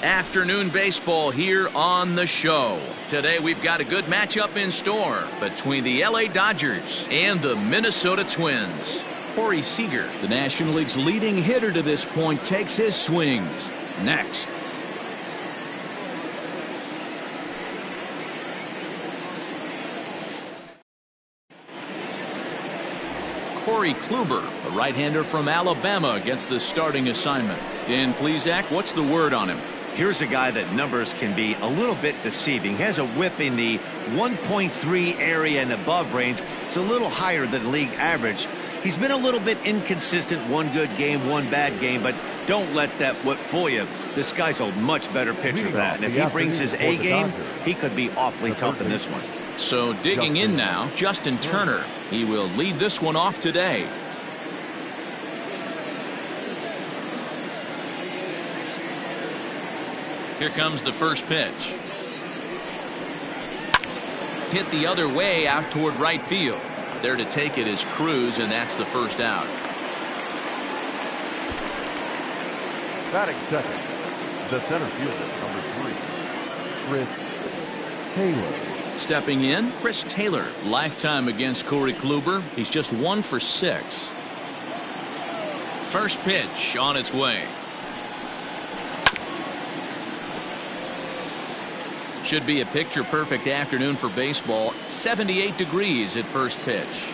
Afternoon baseball here on the show. Today we've got a good matchup in store between the LA Dodgers and the Minnesota Twins. Corey Seager, the National League's leading hitter to this point, takes his swings. Next. Corey Kluber, a right-hander from Alabama, against the starting assignment. Dan Plesac, what's the word on him? Here's a guy that numbers can be a little bit deceiving. He has a whip in the 1.3 area and above range. It's a little higher than league average. He's been a little bit inconsistent. One good game, one bad game, but don't let that whip fool you. This guy's a much better pitcher than that. And if he brings his A game, he could be awfully tough in this one. So digging in now, Justin Turner. He will lead this one off today. Here comes the first pitch. Hit the other way out toward right field. There to take it is Cruz, and that's the first out. Batting second, the center fielder, number 3, Chris Taylor. Stepping in, Chris Taylor. Lifetime against Corey Kluber. He's just 1 for 6. First pitch on its way. Should be a picture-perfect afternoon for baseball. 78 degrees at first pitch.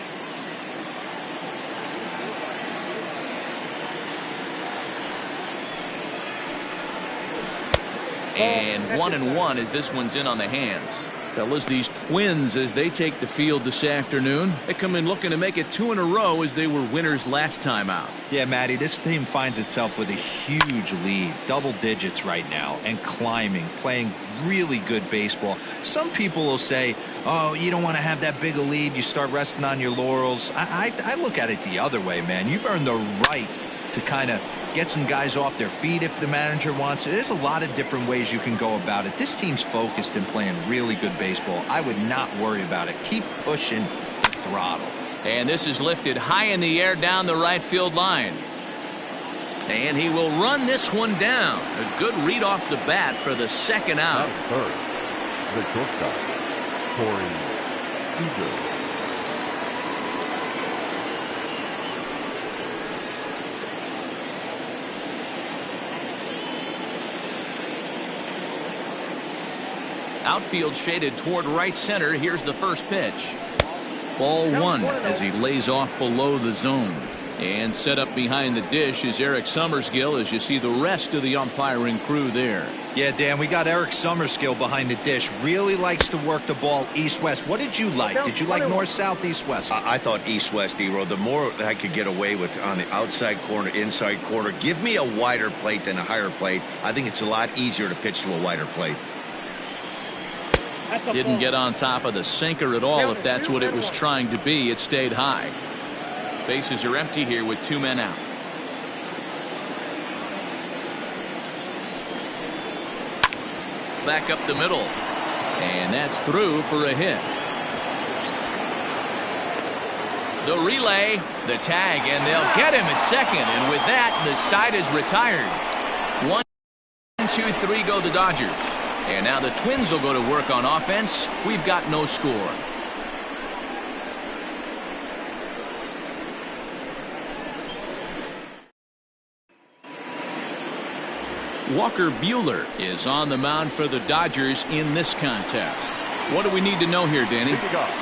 And 1-1 as this one's in on the hands. Fellas, these Twins, as they take the field this afternoon, they come in looking to make it 2 in a row as they were winners last time out. Yeah, Matty, this team finds itself with a huge lead, double digits right now, and climbing, playing really good baseball. Some people will say, oh, you don't want to have that big a lead, you start resting on your laurels. I look at it the other way, man. You've earned the right to kind of get some guys off their feet if the manager wants to. There's a lot of different ways you can go about it. This team's focused and playing really good baseball. I would not worry about it. Keep pushing the throttle. And this is lifted high in the air down the right field line. And he will run this one down. A good read off the bat for the second out. Third, the shortstop, Corey Seager. Outfield shaded toward right center. Here's the first pitch. Ball 1 as he lays off below the zone. And set up behind the dish is Eric Summerskill as you see the rest of the umpiring crew there. Yeah, Dan, we got Eric Summerskill behind the dish. Really likes to work the ball east-west. What did you like? Did you like north-south, east-west? I thought east-west, D-Row. The more I could get away with on the outside corner, inside corner, give me a wider plate than a higher plate. I think it's a lot easier to pitch to a wider plate. Didn't get on top of the sinker at all. If that's what it was trying to be, it stayed high. Bases are empty here with 2 men out. Back up the middle. And that's through for a hit. The relay, the tag, and they'll get him at second. And with that, the side is retired. 1, 2, 3 go the Dodgers. And now the Twins will go to work on offense. We've got no score. Walker Buehler is on the mound for the Dodgers in this contest. What do we need to know here, Danny?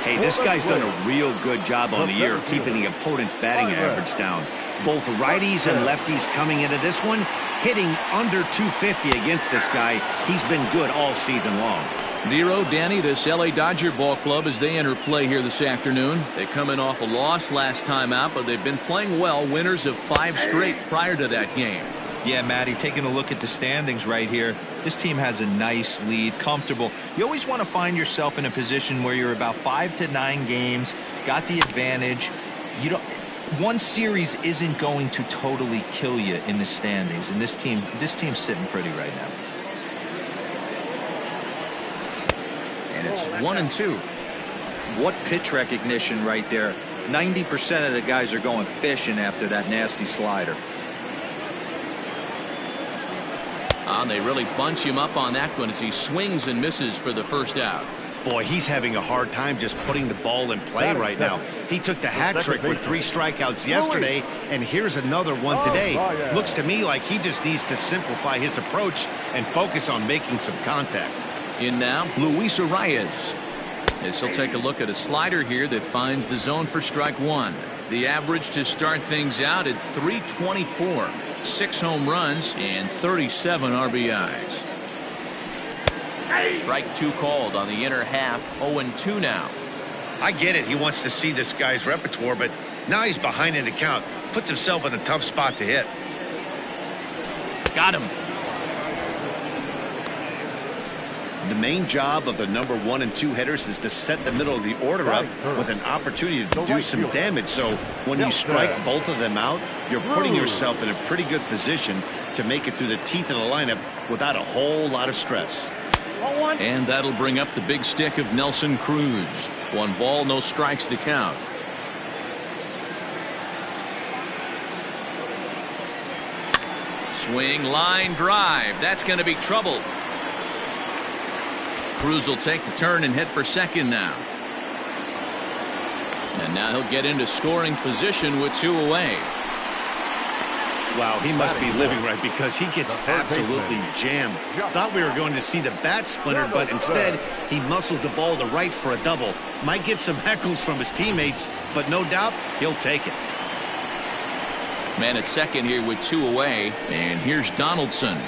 Hey, this guy's done a real good job on the year keeping the opponent's batting average down. Both righties and lefties coming into this one, hitting under 250 against this guy. He's been good all season long. Nero, Danny, this LA Dodger ball club as they enter play here this afternoon. They come in off a loss last time out, but they've been playing well, winners of 5 straight prior to that game. Yeah, Matty, taking a look at the standings right here, this team has a nice lead, comfortable. You always want to find yourself in a position where you're about 5 to 9 games, got the advantage. You don't. One series isn't going to totally kill you in the standings, and this team's sitting pretty right now. And it's 1-2. What pitch recognition right there. 90% of the guys are going fishing after that nasty slider. And they really bunch him up on that one as he swings and misses for the first out. Boy, he's having a hard time just putting the ball in play right now. He took the hat trick with 3 strikeouts yesterday, and here's another one today. Looks to me like he just needs to simplify his approach and focus on making some contact. In now, Luis Arias. As he'll take a look at a slider here that finds the zone for strike one. The average to start things out at .324. 6 home runs and 37 RBIs. Strike 2 called on the inner half. 0-2 now. I get it. He wants to see this guy's repertoire, but now he's behind in the count. Puts himself in a tough spot to hit. Got him. The main job of the number 1 and 2 hitters is to set the middle of the order up with an opportunity to do some damage. So when you strike both of them out, you're putting yourself in a pretty good position to make it through the teeth of the lineup without a whole lot of stress. And that'll bring up the big stick of Nelson Cruz. 1 ball, no strikes to count. Swing, line drive. That's going to be trouble. Cruz will take the turn and hit for second now. And now he'll get into scoring position with 2 away. Wow, he must be living right because he gets absolutely jammed. Thought we were going to see the bat splinter, but instead he muscles the ball to right for a double. Might get some heckles from his teammates, but no doubt he'll take it. Man at second here with 2 away, and here's Donaldson.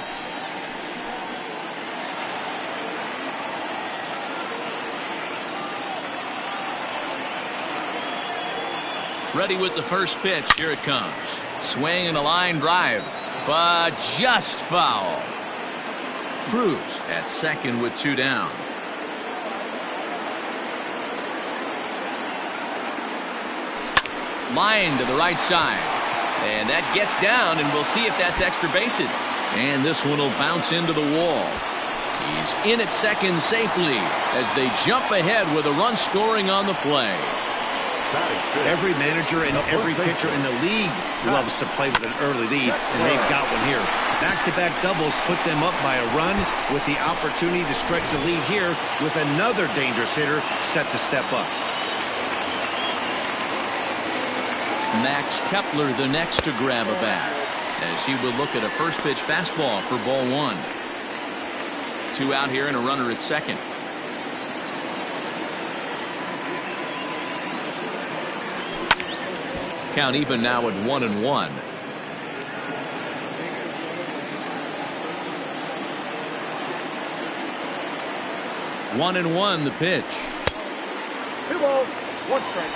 Ready with the first pitch. Here it comes. Swing and a line drive, but just foul. Cruz at second with 2 down. Line to the right side. And that gets down, and we'll see if that's extra bases. And this one will bounce into the wall. He's in at second safely as they jump ahead with a run scoring on the play. Every manager and every pitcher in the league loves to play with an early lead, and they've got one here. Back-to-back doubles put them up by a run with the opportunity to stretch the lead here with another dangerous hitter set to step up. Max Kepler the next to grab a bat as he will look at a first pitch fastball for ball 1. 2 out here and a runner at second. Count even now at 1-1. One and one the pitch. 2 balls, 1 strike.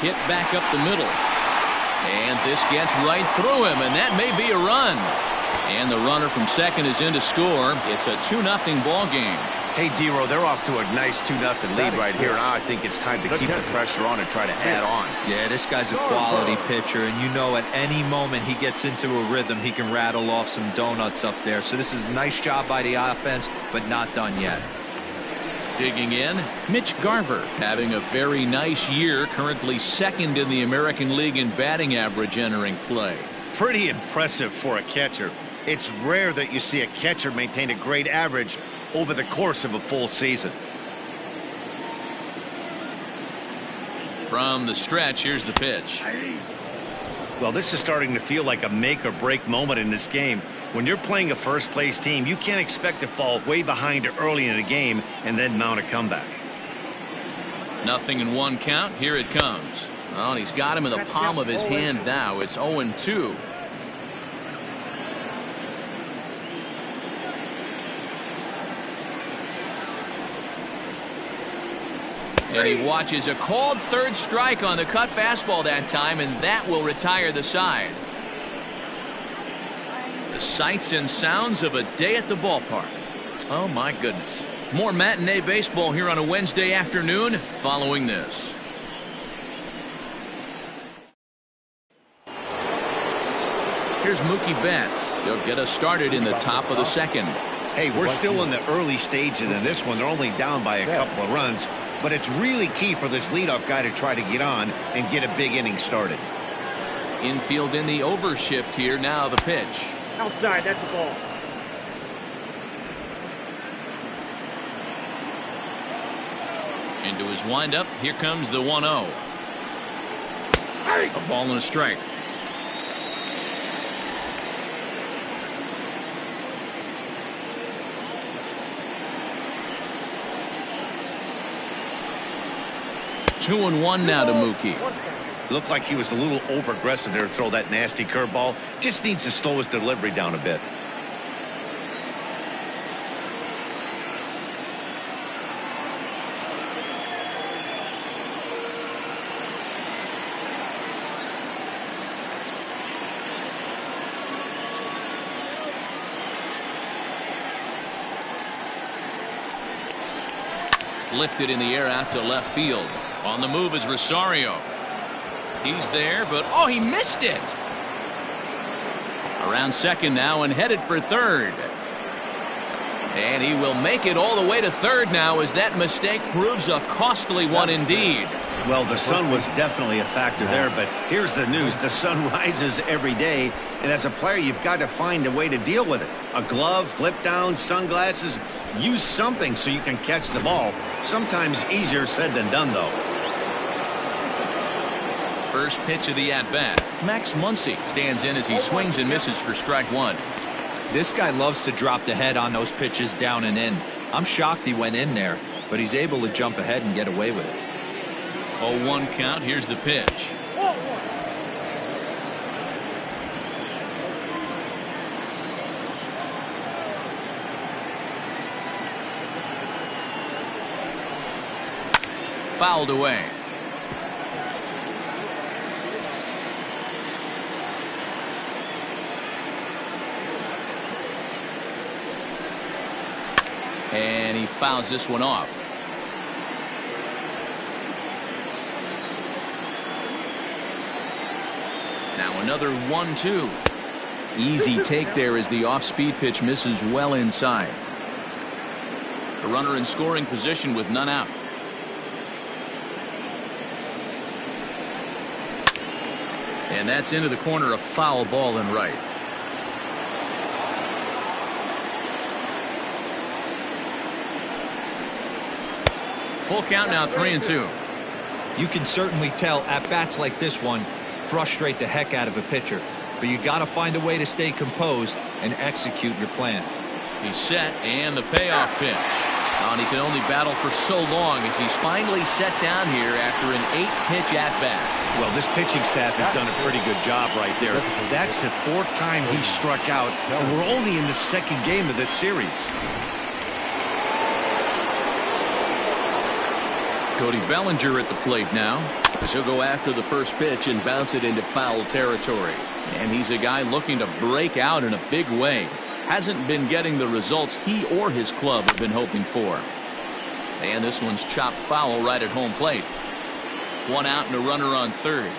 Hit back up the middle. And this gets right through him, and that may be a run. And the runner from second is in to score. It's a 2-0 ball game. Hey, Dero, they're off to a nice 2-0 lead right here. Now I think it's time to keep the pressure on and try to add on. Yeah, this guy's a quality pitcher, and you know at any moment he gets into a rhythm, he can rattle off some donuts up there. So this is a nice job by the offense, but not done yet. Digging in, Mitch Garver having a very nice year, currently second in the American League in batting average entering play. Pretty impressive for a catcher. It's rare that you see a catcher maintain a great average over the course of a full season. From the stretch, here's the pitch. Well, this is starting to feel like a make or break moment in this game. When you're playing a first place team, you can't expect to fall way behind early in the game and then mount a comeback. 0-1 count. Here it comes. Well, he's got him in the palm of his hand now. It's 0-2. And he watches a called third strike on the cut fastball that time, and that will retire the side. The sights and sounds of a day at the ballpark. Oh, my goodness. More matinee baseball here on a Wednesday afternoon following this. Here's Mookie Betts. He'll get us started in the top of the second. Hey, we're still in the early stages of this one. They're only down by a couple of runs. but it's really key for this leadoff guy to try to get on and get a big inning started. Infield in the overshift here. Now the pitch. Outside, that's the ball. Into his windup. Here comes the 1-0. A ball and a strike. Two and one now to Mookie. Looked like he was a little over aggressive there to throw that nasty curveball. Just needs to slow his delivery down a bit. Lifted in the air out to left field. On the move is Rosario. He's there, but oh, he missed it. Around second now and headed for third. And he will make it all the way to third now as that mistake proves a costly one indeed. Well, the sun was definitely a factor there, but here's the news. The sun rises every day, and as a player, you've got to find a way to deal with it. A glove, flip down, sunglasses, use something so you can catch the ball. Sometimes easier said than done, though. First pitch of the at-bat. Max Muncy stands in as he swings and misses for strike one. This guy loves to drop the head on those pitches down and in. I'm shocked he went in there, but he's able to jump ahead and get away with it. 0-1 count. Here's the pitch. Fouled away. And he fouls this one off. Now another 1-2. Easy take there as the off-speed pitch misses well inside. A runner in scoring position with none out. And that's into the corner, a foul ball and right. Full count now, 3-2. You can certainly tell at-bats like this one frustrate the heck out of a pitcher, but you got to find a way to stay composed and execute your plan. He's set, and the payoff pitch. And he can only battle for so long as he's finally set down here after an 8-pitch at-bat. Well, this pitching staff has done a pretty good job right there. That's the fourth time he struck out, and we're only in the second game of this series. Cody Bellinger at the plate now, as he'll go after the first pitch and bounce it into foul territory. And he's a guy looking to break out in a big way. Hasn't been getting the results he or his club have been hoping for. And this one's chopped foul right at home plate. One out and a runner on third.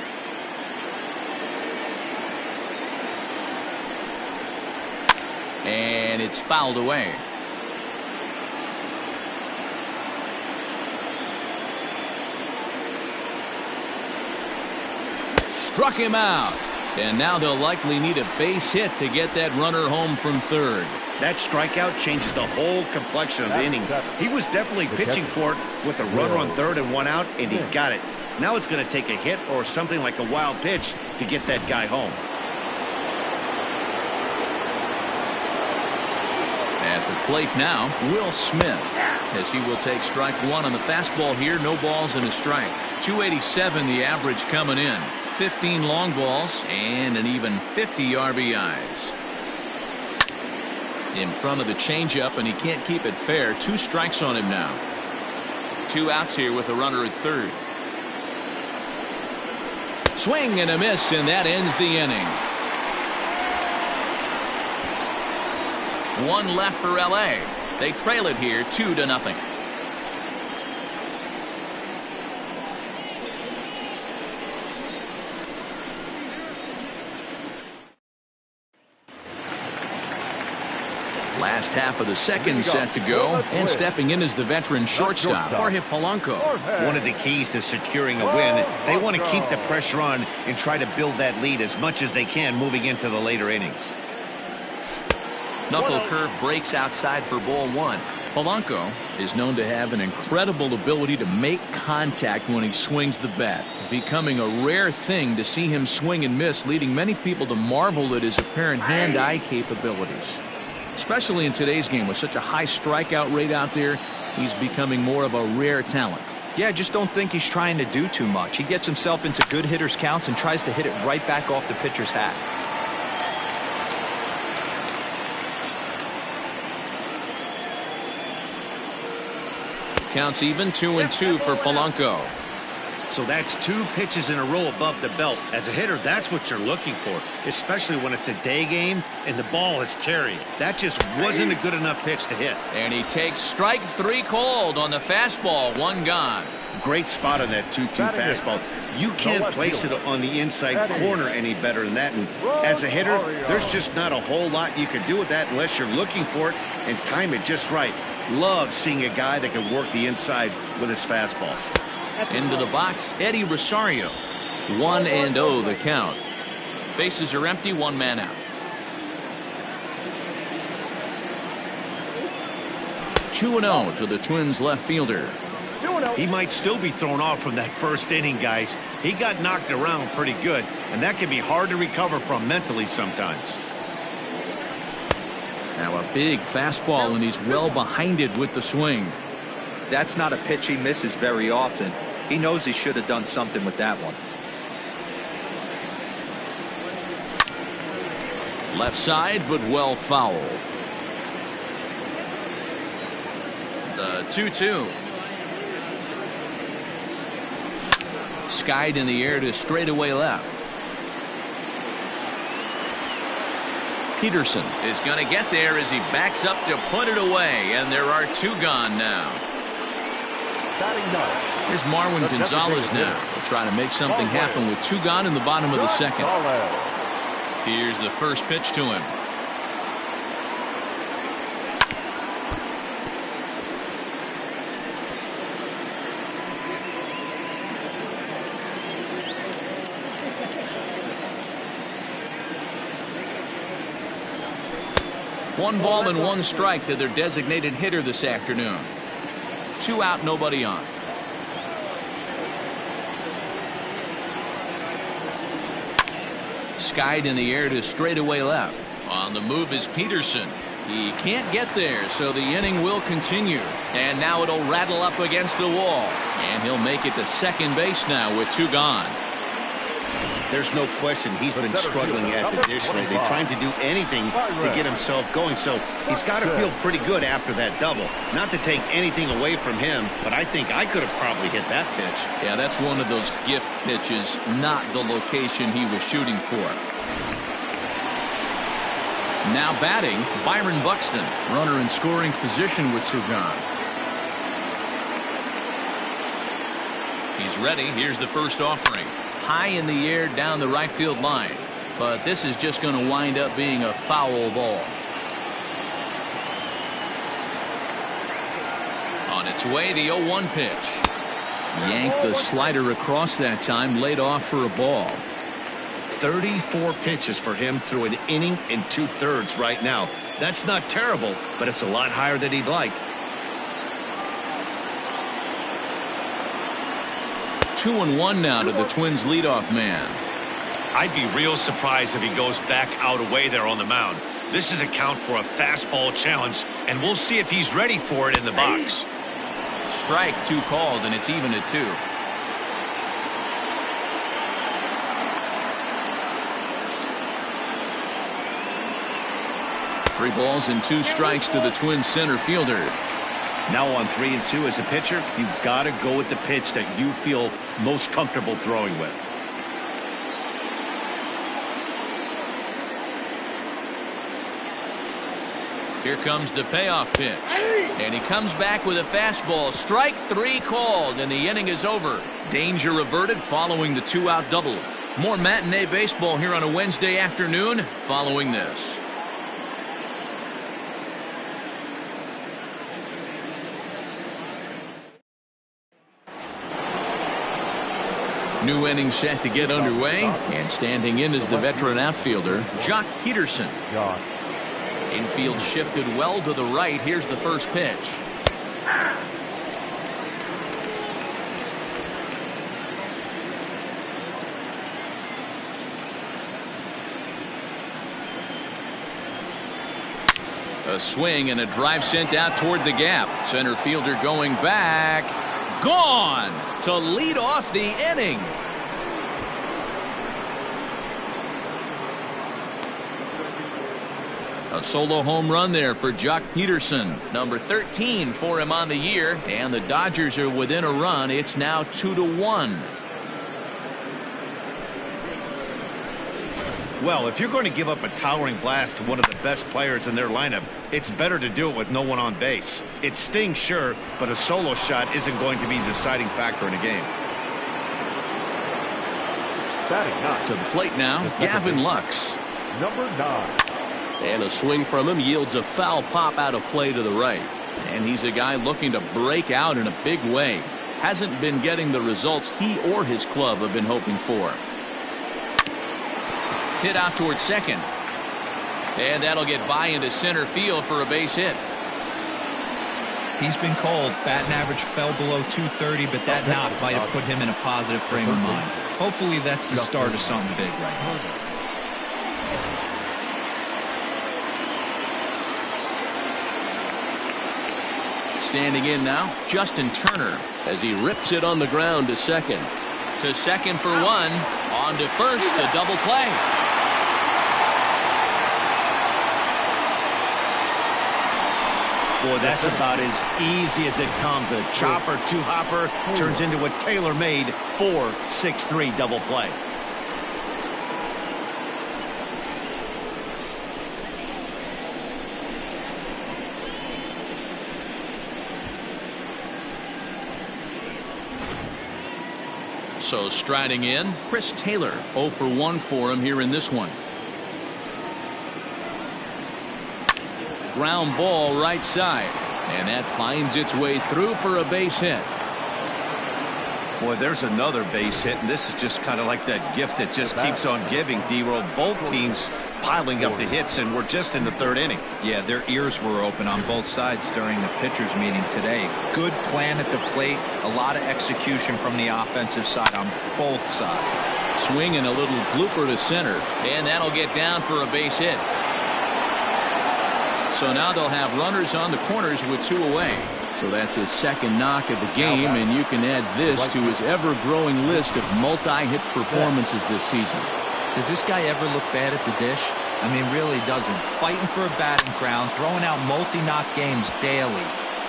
And it's fouled away. Struck him out. And now they'll likely need a base hit to get that runner home from third. That strikeout changes the whole complexion of the inning. He was definitely pitching for it with a runner on third and one out, and he got it. Now it's going to take a hit or something like a wild pitch to get that guy home. At the plate now, Will Smith, as he will take strike one on the fastball here. No balls and a strike. 287 the average coming in. 15 long balls and an even 50 RBIs. In front of the changeup, and he can't keep it fair. 2 strikes on him now. 2 outs here with a runner at third. Swing and a miss, and that ends the inning. 1 left for LA. They trail it here 2-0. Last half of the second set to go, and stepping in is the veteran shortstop, Jorge Polanco. One of the keys to securing a win, they want to keep the pressure on and try to build that lead as much as they can moving into the later innings. Knuckle curve breaks outside for ball one. Polanco is known to have an incredible ability to make contact when he swings the bat, becoming a rare thing to see him swing and miss, leading many people to marvel at his apparent hand-eye capabilities. Especially in today's game with such a high strikeout rate out there, he's becoming more of a rare talent. Yeah, I just don't think he's trying to do too much. He gets himself into good hitters' counts and tries to hit it right back off the pitcher's hat. Counts even, 2-2 for Polanco. So that's 2 pitches in a row above the belt. As a hitter, that's what you're looking for, especially when it's a day game and the ball is carried. That just wasn't a good enough pitch to hit. And he takes strike 3 called on the fastball, 1 gone. Great spot on that 2-2 fastball. You can't place it on the inside corner any better than that. And as a hitter, there's just not a whole lot you can do with that unless you're looking for it and time it just right. Love seeing a guy that can work the inside with his fastball. Into the box, Eddie Rosario. 1-0 the count. Bases are empty, 1 man out. 2-0 to the Twins left fielder. He might still be thrown off from that first inning, guys. He got knocked around pretty good, and that can be hard to recover from mentally sometimes. Now a big fastball, and he's well behind it with the swing. That's not a pitch he misses very often. He knows he should have done something with that one. Left side, but well fouled. The 2-2. Skied in the air to straightaway left. Peterson is going to get there as he backs up to put it away, and there are 2 gone now. Here's Marwin Gonzalez now. He'll try to make something happen with 2 gone in the bottom of the second. Here's the first pitch to him. One ball and 1 strike to their designated hitter this afternoon. 2 out, nobody on. Skied in the air to straightaway left. On the move is Peterson. He can't get there, so the inning will continue. And now it'll rattle up against the wall. And he'll make it to second base now with 2 gone. There's no question he's been struggling at the dish lately, trying to do anything to get himself going. So he's got to feel pretty good after that double. Not to take anything away from him, but I think I could have probably hit that pitch. Yeah, that's one of those gift pitches, not the location he was shooting for. Now batting, Byron Buxton. Runner in scoring position with 2 gone. He's ready. Here's the first offering. High in the air down the right field line, but this is just going to wind up being a foul ball. On its way, the 0-1 pitch. Yanked the slider across that time, laid off for a ball. 34 pitches for him through an inning and 2/3 right now. That's not terrible, but it's a lot higher than he'd like. 2-1 now to the Twins leadoff man. I'd be real surprised if he goes back out away there on the mound. This is a count for a fastball challenge, and we'll see if he's ready for it in the box. Strike 2 called, and it's even at 2. Three balls and 2 strikes to the Twins center fielder. Now on 3-2 as a pitcher, you've got to go with the pitch that you feel most comfortable throwing with. Here comes the payoff pitch. And he comes back with a fastball. Strike 3 called, and the inning is over. Danger averted following the 2-out double. More matinee baseball here on a Wednesday afternoon following this. New inning set to get underway, and standing in is the veteran outfielder, Joc Pederson. Infield shifted well to the right. Here's the first pitch. A swing and a drive sent out toward the gap. Center fielder going back. Gone to lead off the inning. A solo home run there for Joc Pederson. Number 13 for him on the year. And the Dodgers are within a run. It's now 2-1. Well, if you're going to give up a towering blast to one of the best players in their lineup, it's better to do it with no one on base. It stings, sure, but a solo shot isn't going to be the deciding factor in a game. To the plate now, Gavin Lux. Number 9. And a swing from him yields a foul pop out of play to the right. And he's a guy looking to break out in a big way. Hasn't been getting the results he or his club have been hoping for. Hit out towards second. And that'll get by into center field for a base hit. He's been called. Batting average fell below 230, but that knock might have put him in a positive frame of mind. Hopefully that's the start of something big right now. Standing in now, Justin Turner, as he rips it on the ground to second. To second for one. On to first, a double play. Boy, that's about as easy as it comes. A chopper, two-hopper turns into a tailor-made 4-6-3 double play. So striding in, Chris Taylor, 0 for 1 for him here in this one. Ground ball right side, and that finds its way through for a base hit. Boy, there's another base hit, and this is just kind of like that gift that just keeps on giving, D-Roll. Both teams piling up the hits, and we're just in the third inning. Yeah, their ears were open on both sides during the pitchers meeting today. Good plan at the plate, a lot of execution from the offensive side on both sides. Swing and a little blooper to center, and that'll get down for a base hit. So now they'll have runners on the corners with 2 away. So that's his second knock of the game, and you can add this to his ever-growing list of multi-hit performances this season. Does this guy ever look bad at the dish? I mean, really doesn't. Fighting for a batting crown, throwing out multi-knock games daily.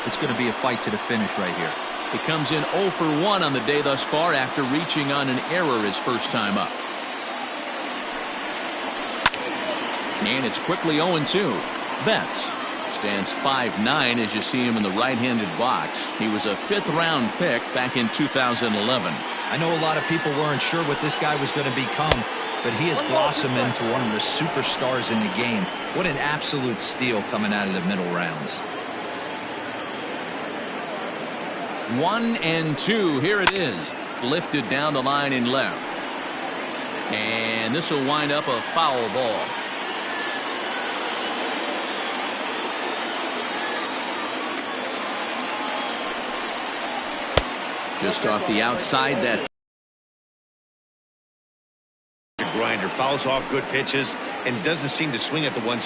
It's going to be a fight to the finish right here. He comes in 0 for 1 on the day thus far after reaching on an error his first time up. And it's quickly 0-2. Betts stands 5'9" as you see him in the right-handed box. He was a 5th-round pick back in 2011. I know a lot of people weren't sure what this guy was going to become, but he has blossomed into one of the superstars in the game. What an absolute steal coming out of the middle rounds. 1-2. Here it is. Lifted down the line in left. And this will wind up a foul ball. Just off the outside, that grinder fouls off good pitches and doesn't seem to swing at the one.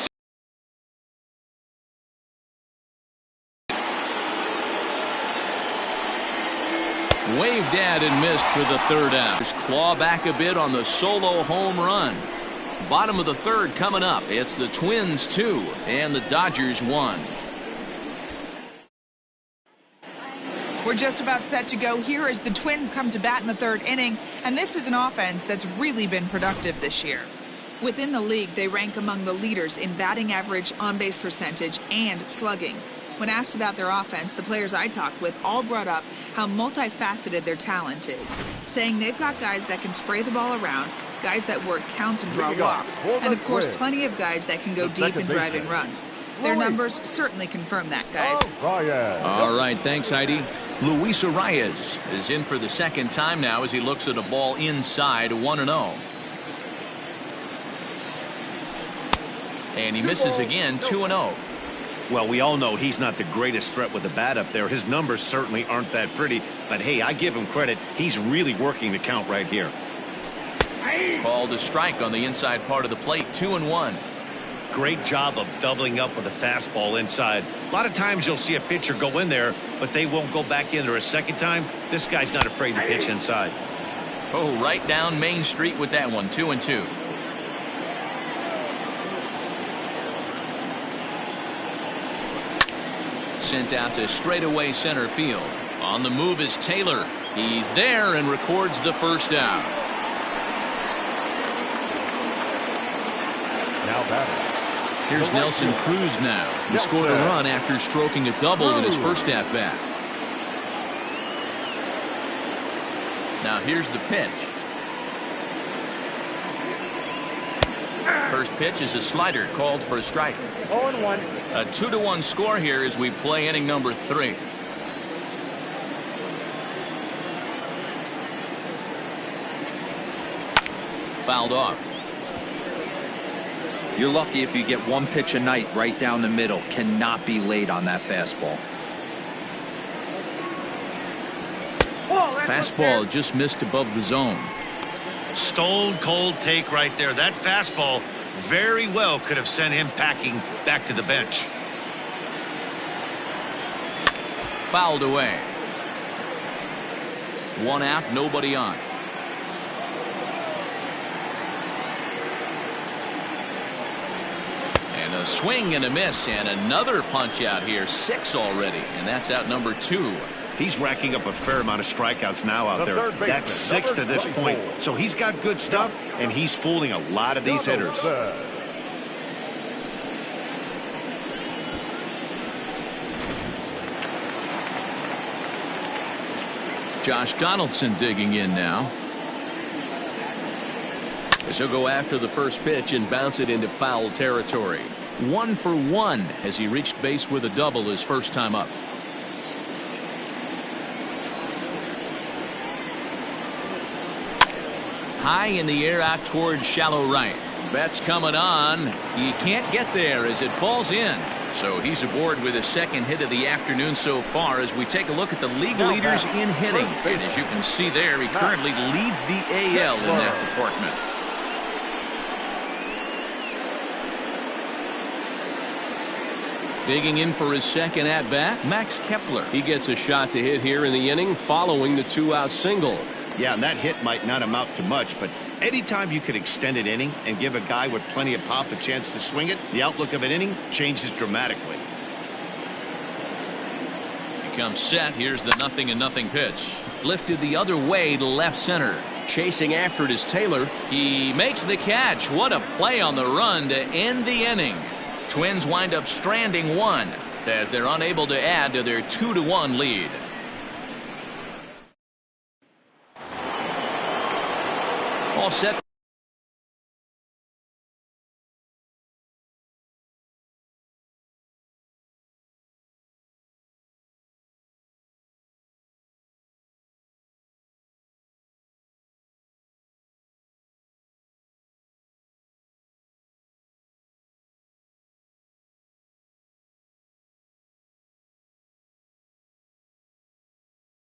Waved at and missed for the third out. Just claw back a bit on the solo home run. Bottom of the third coming up. It's the Twins 2 and the Dodgers 1. We're just about set to go here as the Twins come to bat in the third inning, and this is an offense that's really been productive this year. Within the league, they rank among the leaders in batting average, on-base percentage, and slugging. When asked about their offense, the players I talked with all brought up how multifaceted their talent is, saying they've got guys that can spray the ball around, guys that work counts and draw walks, and of course plenty of guys that can go deep and drive in runs. Their numbers certainly confirm that, guys. All right, thanks, Heidi. Luis Arias is in for the second time now as he looks at a ball inside 1-0. And he misses again, 2-0. Well, we all know he's not the greatest threat with the bat up there. His numbers certainly aren't that pretty. But, hey, I give him credit. He's really working the count right here. Called a strike on the inside part of the plate, 2-1. Great job of doubling up with a fastball inside. A lot of times you'll see a pitcher go in there, but they won't go back in there a second time. This guy's not afraid to pitch inside. Oh, right down Main Street with that one, 2-2. Sent out to straightaway center field. On the move is Taylor. He's there and records the first out. Now batting. Here's Nelson Cruz now. He scored a run after stroking a double in his first at bat. Now here's the pitch. First pitch is a slider called for a strike. 0-1. A 2-1 score here as we play inning number 3. Fouled off. You're lucky if you get one pitch a night right down the middle. Cannot be late on that fastball. Fastball just missed above the zone. Stone cold take right there. That fastball very well could have sent him packing back to the bench. Fouled away. 1 out, nobody on. And a swing and a miss and another punch out here. 6 already, and that's out number 2. He's racking up a fair amount of strikeouts now out there. That's 6 to this point. So he's got good stuff, and he's fooling a lot of these hitters. Josh Donaldson digging in now. As he'll go after the first pitch and bounce it into foul territory. 1 for 1 as he reached base with a double his first time up. High in the air out towards shallow right. Bet's coming on. He can't get there as it falls in. So he's aboard with his second hit of the afternoon so far as we take a look at the league leaders in hitting. And as you can see there, he currently leads the AL in that department. Digging in for his second at-bat, Max Kepler. He gets a shot to hit here in the inning following the 2-out single. Yeah, and that hit might not amount to much, but anytime you can extend an inning and give a guy with plenty of pop a chance to swing it, the outlook of an inning changes dramatically. He comes set. Here's the 0-0 pitch. Lifted the other way to left center. Chasing after it is Taylor. He makes the catch. What a play on the run to end the inning. Twins wind up stranding 1 as they're unable to add to their 2-1 lead. All set.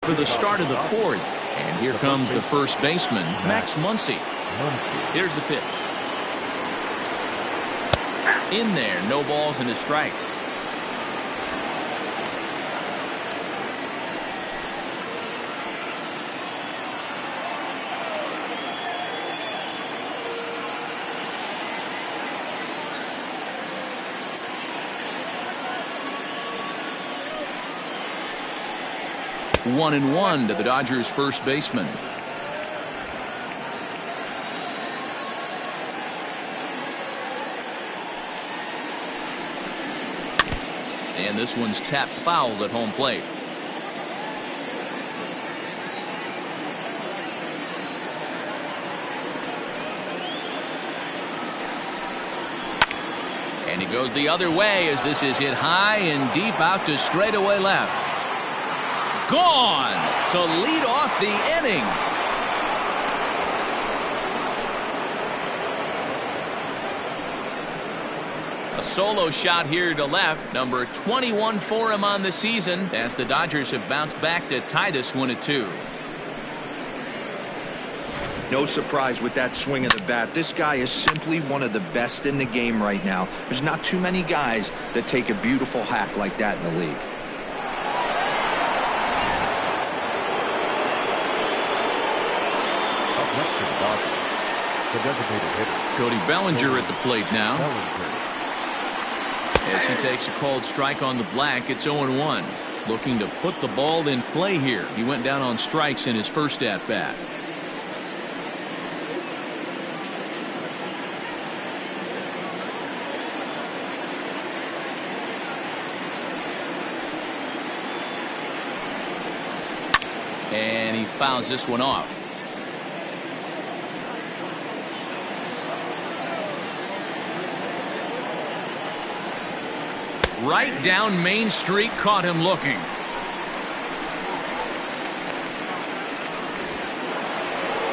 For the start of the 4th, and here comes the first baseman, Max Muncy. Here's the pitch. In there, no balls and a strike. One and one to the Dodgers first baseman. And this one's tapped foul at home plate. And he goes the other way as this is hit high and deep out to straightaway left. Gone to lead off the inning. A solo shot here to left, number 21 for him on the season, as the Dodgers have bounced back to tie this one at 2. No surprise with that swing of the bat. This guy is simply one of the best in the game right now. There's not too many guys that take a beautiful hack like that in the league. Up next to the Dodgers, the designated hitter, Cody Bellinger at the plate now. Bellinger. As he takes a called strike on the black, it's 0-1. Looking to put the ball in play here. He went down on strikes in his first at-bat. And he fouls this one off. Right down Main Street, caught him looking.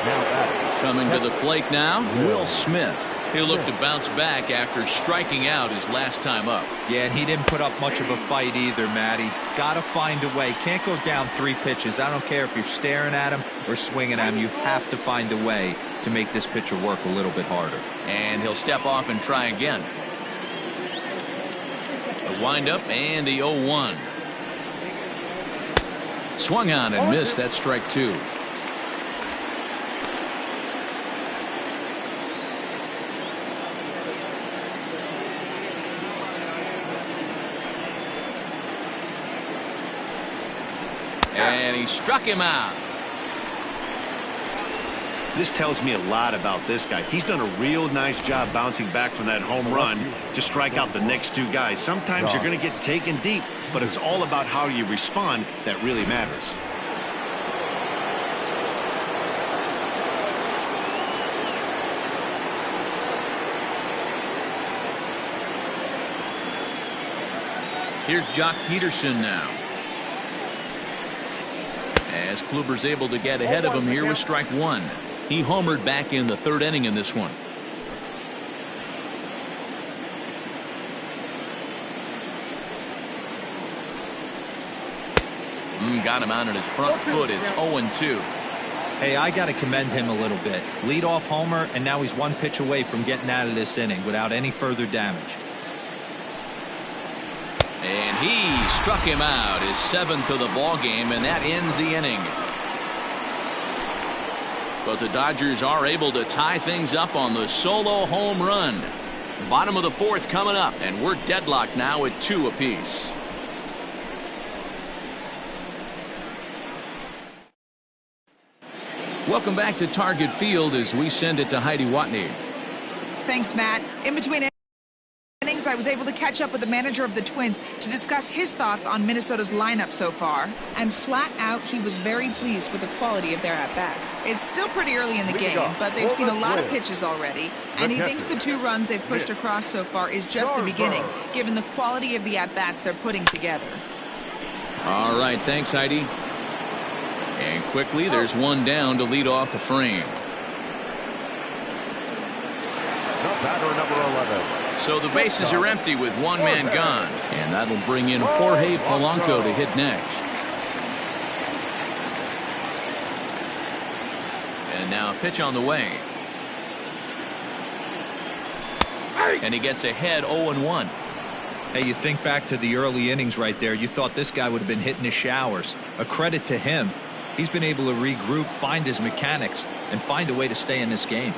Now batting. Coming to the plate now, Will Smith. He'll look to bounce back after striking out his last time up. Yeah, and he didn't put up much of a fight either, Matty. Got to find a way. Can't go down 3 pitches. I don't care if you're staring at him or swinging at him. You have to find a way to make this pitcher work a little bit harder. And he'll step off and try again. A windup and the 0-1. Swung on and missed. That strike 2. And he struck him out. This tells me a lot about this guy. He's done a real nice job bouncing back from that home run to strike out the next 2 guys. Sometimes you're going to get taken deep, but it's all about how you respond that really matters. Here's Jock Peterson now. As Kluber's able to get ahead of him here with strike 1. He homered back in the 3rd inning in this one. Got him out on his front foot. It's 0-2. Hey, I got to commend him a little bit. Leadoff homer, and now he's 1 pitch away from getting out of this inning without any further damage. And he struck him out, his 7th of the ball game, and that ends the inning. But the Dodgers are able to tie things up on the solo home run. Bottom of the 4th coming up, and we're deadlocked now at 2 apiece. Welcome back to Target Field as we send it to Heidi Watney. Thanks, Matt. In between innings, I was able to catch up with the manager of the Twins to discuss his thoughts on Minnesota's lineup so far. And flat out, he was very pleased with the quality of their at-bats. It's still pretty early in the game, but they've seen a lot of pitches already. And he thinks the 2 runs they've pushed across so far is just the beginning, given the quality of the at-bats they're putting together. All right, thanks, Heidi. And quickly, there's one down to lead off the frame. Batter number 11. So the bases are empty with 1 man gone. And that'll bring in Jorge Polanco to hit next. And now a pitch on the way. And he gets ahead 0-1. Hey, you think back to the early innings right there. You thought this guy would have been hitting his showers. A credit to him. He's been able to regroup, find his mechanics, and find a way to stay in this game.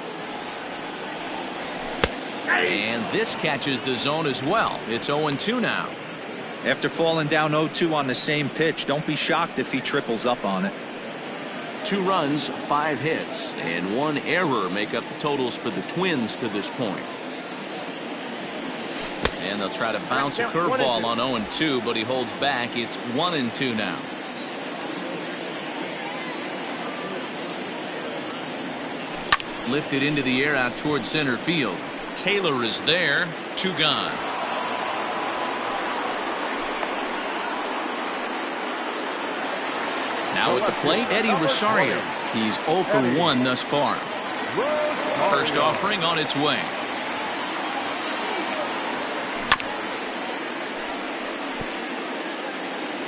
And this catches the zone as well. It's 0-2 now. After falling down 0-2 on the same pitch, don't be shocked if he triples up on it. 2 runs, 5 hits, and 1 error make up the totals for the Twins to this point. And they'll try to bounce a curveball on 0-2, but he holds back. It's 1-2 now. Lifted into the air out towards center field. Taylor is there. 2 gone. Now at the plate, Eddie Rosario. He's 0 for 1 thus far. First offering on its way.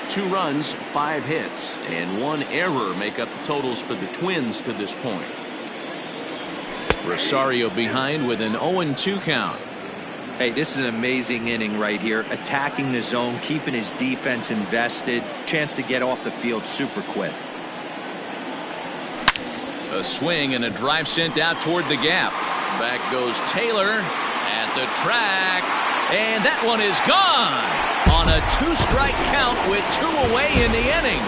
Two runs, 5 hits, and 1 error make up the totals for the Twins to this point. Rosario behind with an 0-2 count. Hey, this is an amazing inning right here. Attacking the zone, keeping his defense invested. Chance to get off the field super quick. A swing and a drive sent out toward the gap. Back goes Taylor at the track. And that one is gone on a 2-strike count with 2 away in the inning.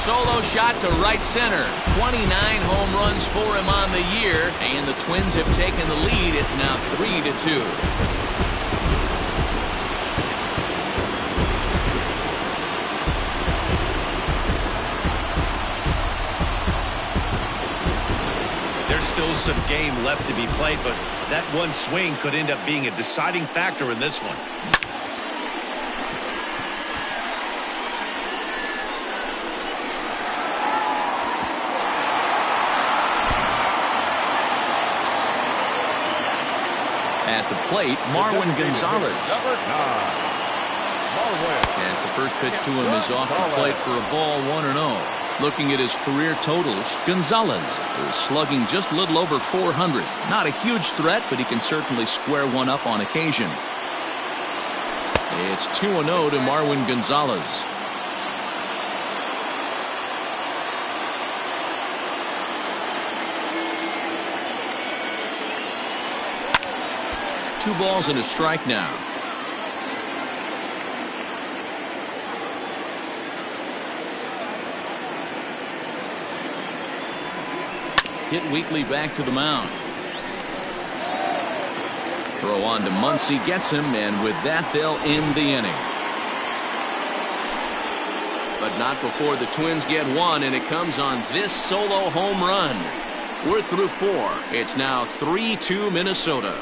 Solo shot to right center. 29 home runs for him on the year, and the Twins have taken the lead. It's now 3-2. There's still some game left to be played, but that one swing could end up being a deciding factor in this one. At the plate, Marwin Gonzalez. Number 9, Marwin. As the first pitch to him is off the plate for a ball, 1-0. Looking at his career totals, Gonzalez is slugging just a little over 400. Not a huge threat, but he can certainly square one up on occasion. It's 2-0 to Marwin Gonzalez. Two balls and a strike now. Hit weakly back to the mound. Throw on to Muncy, gets him, and with that they'll end the inning. But not before the Twins get one, and it comes on this solo home run. We're through 4. It's now 3-2 Minnesota.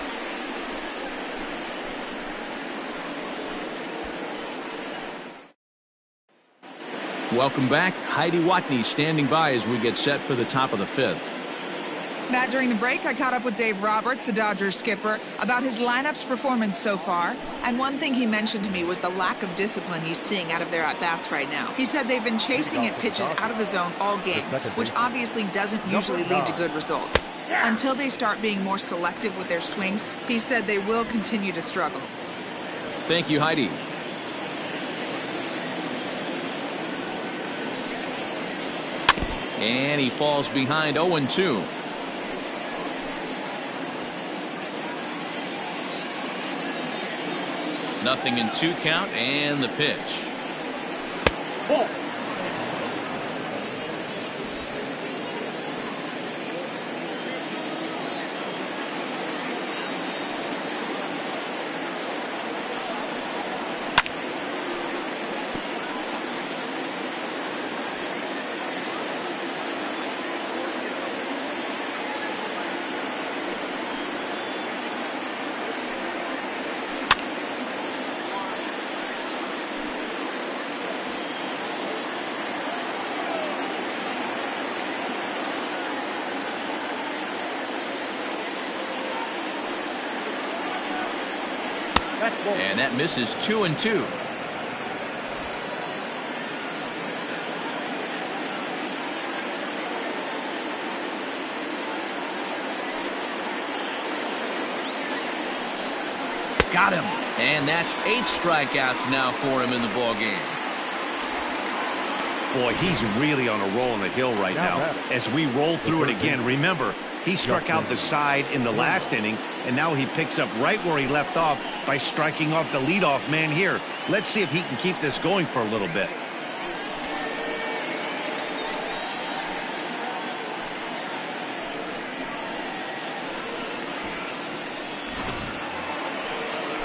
Welcome back. Heidi Watney standing by as we get set for the top of the 5th. Matt, during the break, I caught up with Dave Roberts, the Dodgers skipper, about his lineup's performance so far. And one thing he mentioned to me was the lack of discipline he's seeing out of their at-bats right now. He said they've been chasing at pitches out of the zone all game, which obviously doesn't usually lead to good results. Until they start being more selective with their swings, he said they will continue to struggle. Thank you, Heidi. And he falls behind 0-2. Nothing in 2 count, and the pitch. Ball. And that misses 2-2. Got him. And that's 8 strikeouts now for him in the ballgame. Boy, he's really on a roll on the hill right now. As we roll through it again, remember, he struck out the side in the last inning, and now he picks up right where he left off by striking off the leadoff man here. Let's see if he can keep this going for a little bit.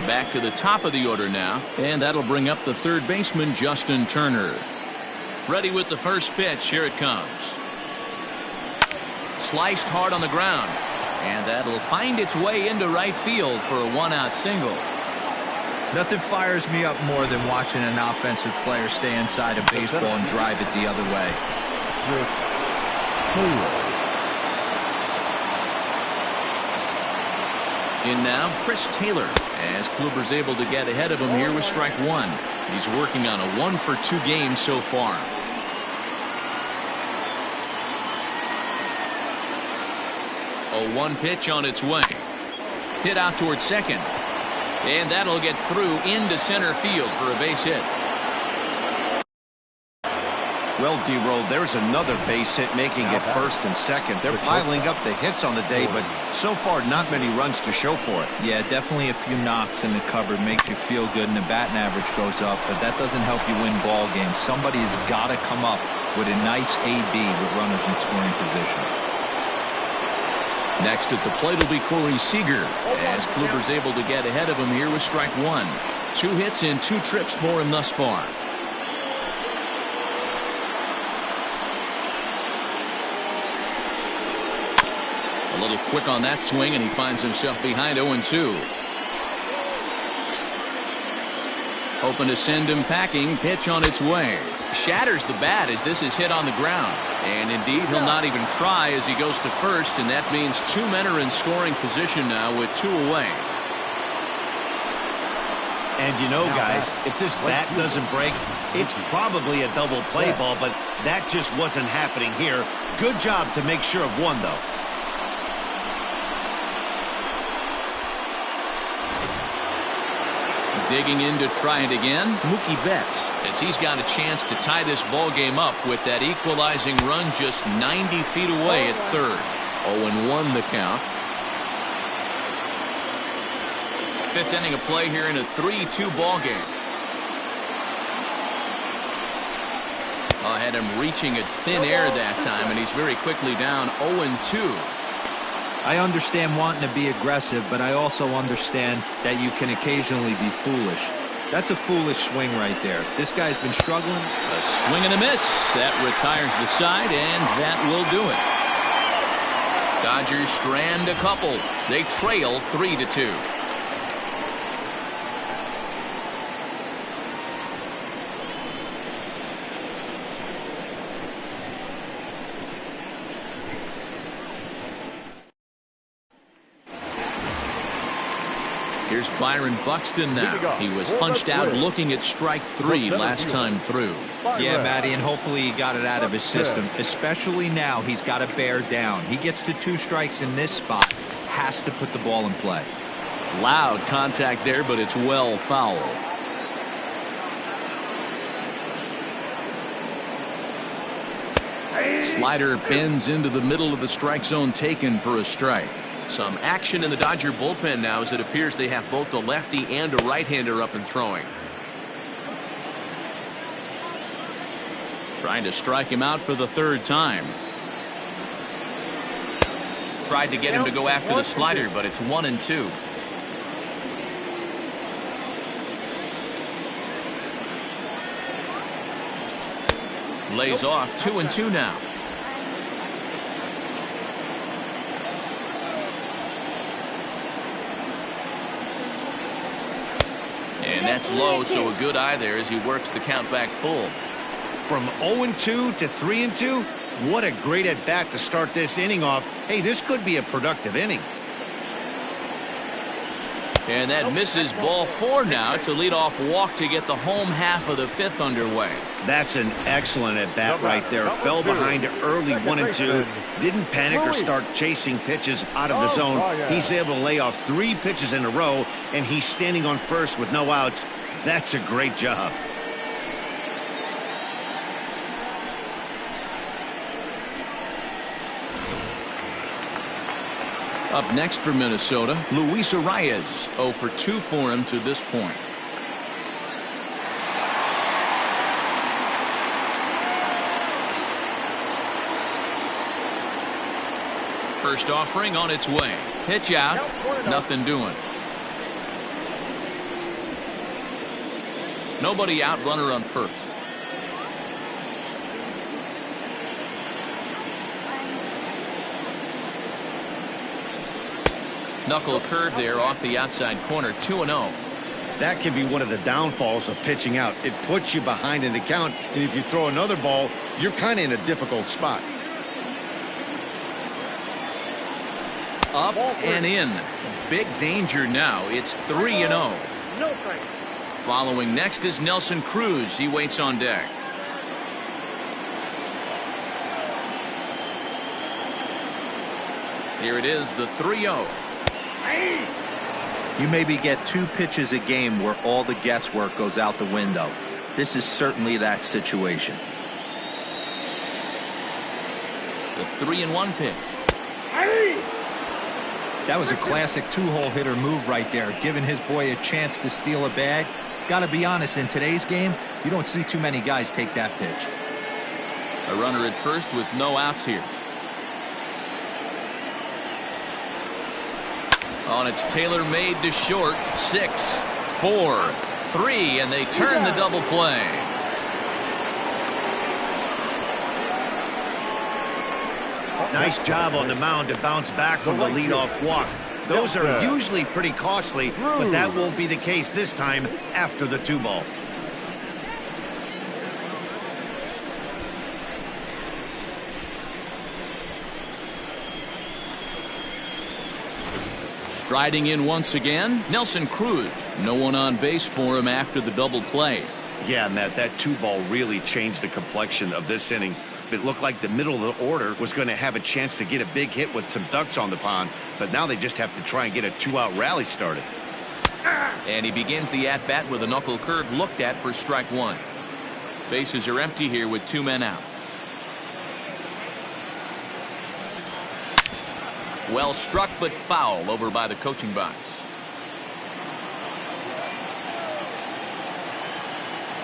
Back to the top of the order now, and that'll bring up the third baseman, Justin Turner. Ready with the first pitch. Here it comes. Sliced hard on the ground, and that'll find its way into right field for a 1-out single. Nothing fires me up more than watching an offensive player stay inside a baseball and drive it the other way. In now, Chris Taylor, as Kluber's able to get ahead of him here with strike one. He's working on a 1-for-2 game so far. A 1 pitch on its way. Hit out towards second. And that'll get through into center field for a base hit. Well, D-Roll, there's another base hit making it first and second. They're piling up the hits on the day, but so far not many runs to show for it. Yeah, definitely a few knocks in the cupboard makes you feel good, and the batting average goes up, but that doesn't help you win ball games. Somebody's got to come up with a nice AB with runners in scoring position. Next at the plate will be Corey Seager, as Kluber's able to get ahead of him here with strike one. 2 hits and 2 trips for him thus far. A little quick on that swing, and he finds himself behind 0-2. Hoping to send him packing. Pitch on its way. Shatters the bat as this is hit on the ground. And indeed, he'll not even try as he goes to first, and that means 2 men are in scoring position now with 2 away. And you know, guys, if this bat doesn't break, it's probably a double play ball, but that just wasn't happening here. Good job to make sure of one, though. Digging in to try it again, Mookie Betts, as he's got a chance to tie this ball game up with that equalizing run just 90 feet away at third. 0-1 the count. 5th inning of play here in a 3-2 ball game. I had him reaching at thin air that time, and he's very quickly down 0-2. I understand wanting to be aggressive, but I also understand that you can occasionally be foolish. That's a foolish swing right there. This guy's been struggling. A swing and a miss. That retires the side, and that will do it. Dodgers strand a couple. They trail 3-2. Here's Byron Buxton now. He was punched out looking at strike 3 last time through. Yeah, Matty, and hopefully he got it out of his system. Especially now, he's got to bear down. He gets the 2 strikes in this spot. Has to put the ball in play. Loud contact there, but it's well foul. Slider bends into the middle of the strike zone, taken for a strike. Some action in the Dodger bullpen now, as it appears they have both a lefty and a right-hander up and throwing. Trying to strike him out for the 3rd time. Tried to get him to go after the slider, but it's 1-2. Lays off 2-2 now. And that's low, so a good eye there as he works the count back full. From 0-2 to 3-2, what a great at-bat to start this inning off. Hey, this could be a productive inning. And that misses ball 4 now. It's a leadoff walk to get the home half of the 5th underway. That's an excellent at-bat right there. Fell behind early 1-2. Didn't panic or start chasing pitches out of the zone. He's able to lay off 3 pitches in a row, and he's standing on first with no outs. That's a great job. Up next for Minnesota, Luis Arias. 0 for 2 for him to this point. First offering on its way. Pitch out. Nothing doing. Nobody out, runner on first. Knuckle curve there off the outside corner. 2-0. That can be one of the downfalls of pitching out. It puts you behind in the count, and if you throw another ball, you're kind of in a difficult spot. Up and in. Big danger now. It's 3-0. No strike. Following next is Nelson Cruz. He waits on deck. Here it is, the 3-0. You maybe get 2 pitches a game where all the guesswork goes out the window. This is certainly that situation. The 3-1 pitch. That was a classic 2-hole hitter move right there, giving his boy a chance to steal a bag. Got to be honest, in today's game, you don't see too many guys take that pitch. A runner at first with no outs here. Oh, and it's tailor-made to short. 6, 4, 3, and they turn the double play. Nice job on the mound to bounce back from the leadoff walk. Those are usually pretty costly, but that won't be the case this time after the 2-ball. Striding in once again, Nelson Cruz. No one on base for him after the double play. Yeah, Matt, that 2-ball really changed the complexion of this inning. It looked like the middle of the order was going to have a chance to get a big hit with some ducks on the pond, but now they just have to try and get a 2-out rally started. And he begins the at-bat with a knuckle curve looked at for strike 1. Bases are empty here with 2 men out. Well struck but foul over by the coaching box.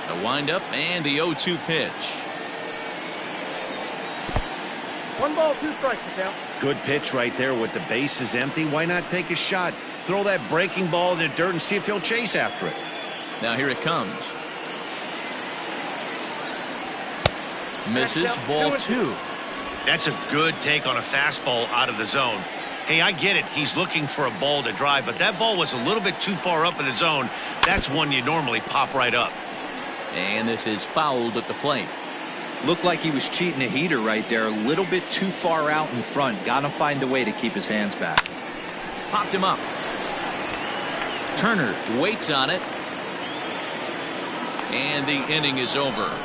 The windup and the 0-2 pitch. 1 ball, 2 strikes, count. Good pitch right there with the bases empty. Why not take a shot? Throw that breaking ball in the dirt and see if he'll chase after it. Now here it comes. Misses, ball 2. That's a good take on a fastball out of the zone. Hey, I get it. He's looking for a ball to drive, but that ball was a little bit too far up in the zone. That's one you normally pop right up. And this is fouled at the plate. Looked like he was cheating a heater right there, a little bit too far out in front. Got to find a way to keep his hands back. Popped him up. Turner waits on it. And the inning is over.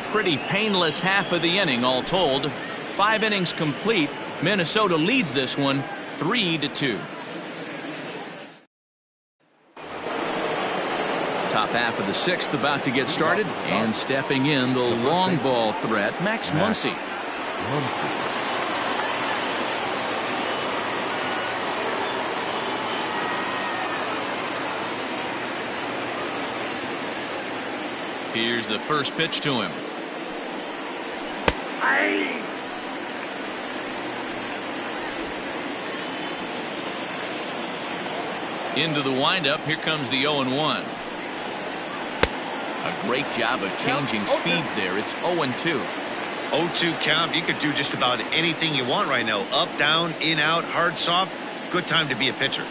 Pretty painless half of the inning all told. 5 innings complete. Minnesota leads this one 3-2. Top half of the 6th about to get started, and stepping in the long ball threat, Max Muncy. Here's the first pitch to him. Into the windup. Here comes the 0-1. A great job of changing speeds there. It's 0-2. 0-2 count. You could do just about anything you want right now. Up, down, in, out, hard, soft. Good time to be a pitcher.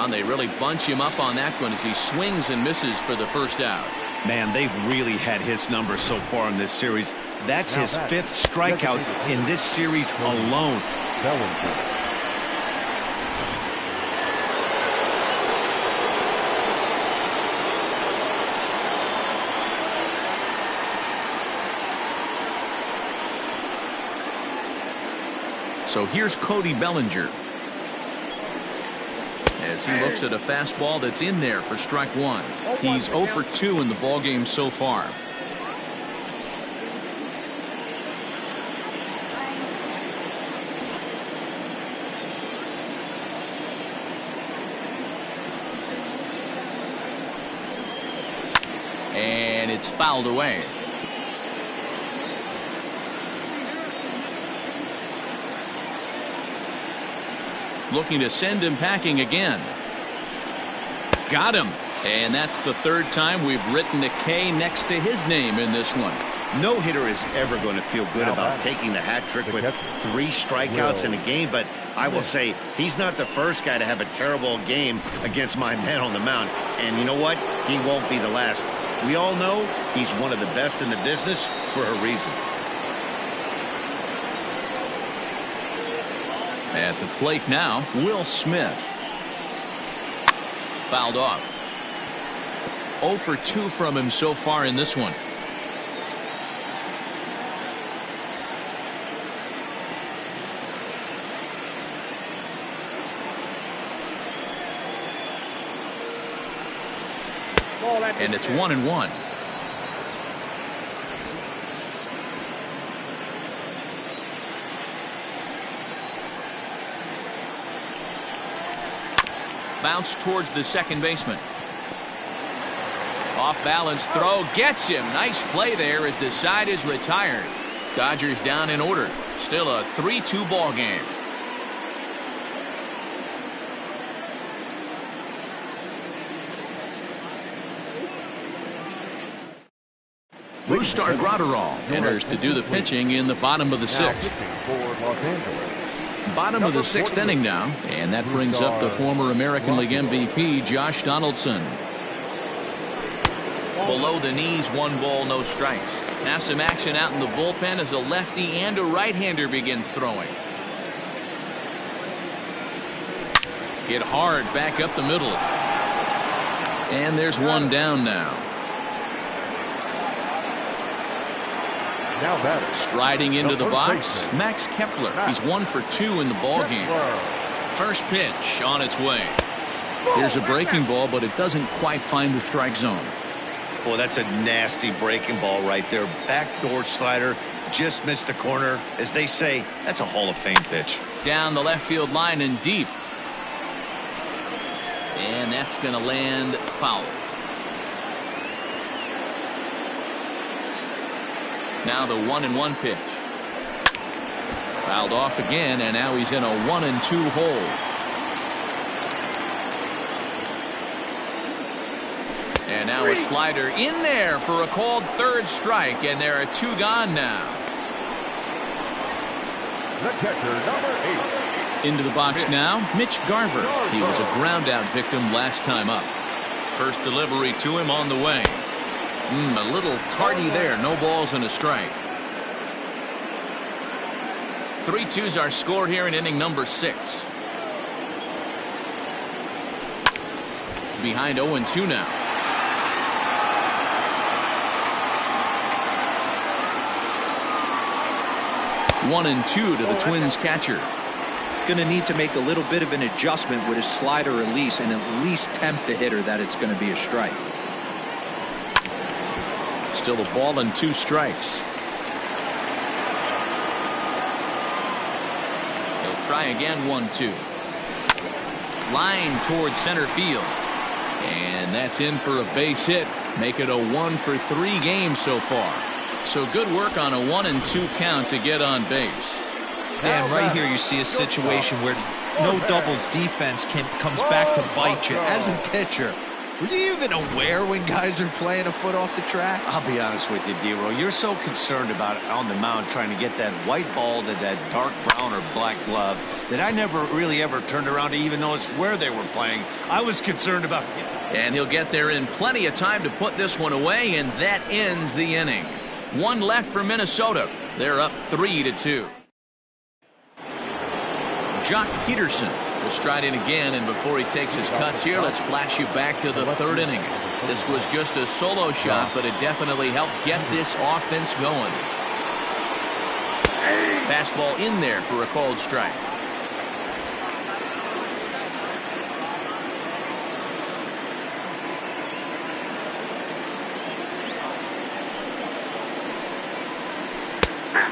They really bunch him up on that one as he swings and misses for the first out. Man, they've really had his number so far in this series. That's his 5th strikeout in this series alone. So here's Cody Bellinger as he looks at a fastball that's in there for strike 1. He's 0 for 2 in the ballgame so far. And it's fouled away. Looking to send him packing again. Got him. And that's the 3rd time we've written a K next to his name in this one. No hitter is ever going to feel good about taking the hat trick with 3 strikeouts in a game, but I will say he's not the first guy to have a terrible game against my man on the mound. And you know what? He won't be the last. We all know he's one of the best in the business for a reason. At the plate now, Will Smith. Fouled off. 0 for 2 from him so far in this one. And it's 1-1. Bounce towards the second baseman. Off balance throw gets him. Nice play there as the side is retired. Dodgers down in order. Still a 3-2 ball game. Brusdar Graterol enters to do the pitching in the bottom of the 6th. Bottom of the 6th inning now, and that brings up the former American League MVP Josh Donaldson. Below the knees, 1 ball, no strikes. Now some action out in the bullpen as a lefty and a right-hander begin throwing. Hit hard back up the middle. And there's 1 down now. Now batter. Striding into the box, Max Kepler. He's 1 for 2 in the ball game. First pitch on its way. Here's a breaking ball, but it doesn't quite find the strike zone. Boy, that's a nasty breaking ball right there. Backdoor slider, just missed the corner. As they say, that's a Hall of Fame pitch. Down the left field line and deep. And that's going to land foul. Now the 1-1 pitch. Fouled off again, and now he's in a 1-2 hole. And now a slider in there for a called 3rd strike, and there are 2 gone now. The catcher, number 8. Into the box now, Mitch Garver. He was a ground out victim last time up. First delivery to him on the way. A little tardy there. No balls and a strike. 3-2s are scored here in inning number 6. Behind 0-2 now. One and 2 to the Twins catcher. Going to need to make a little bit of an adjustment with his slider release and at least tempt the hitter that it's going to be a strike. Still a ball and 2 strikes. He'll try again. 1-2. Line towards center field. And that's in for a base hit. Make it a 1 for 3 games so far. So good work on a 1-2 count to get on base. Dan, right here you see a situation where no doubles defense comes back to bite you. As a pitcher, were you even aware when guys are playing a foot off the track? I'll be honest with you, D-Roll. You're so concerned about on the mound trying to get that white ball to that dark brown or black glove that I never really ever turned around to even notice where they were playing. I was concerned about it. And he'll get there in plenty of time to put this one away, and that ends the inning. 1 left for Minnesota. They're up 3-2. Jock Peterson will stride in again, and before he takes his cuts here, let's flash you back to the 3rd inning. This was just a solo shot, but it definitely helped get this offense going. Fastball in there for a called strike.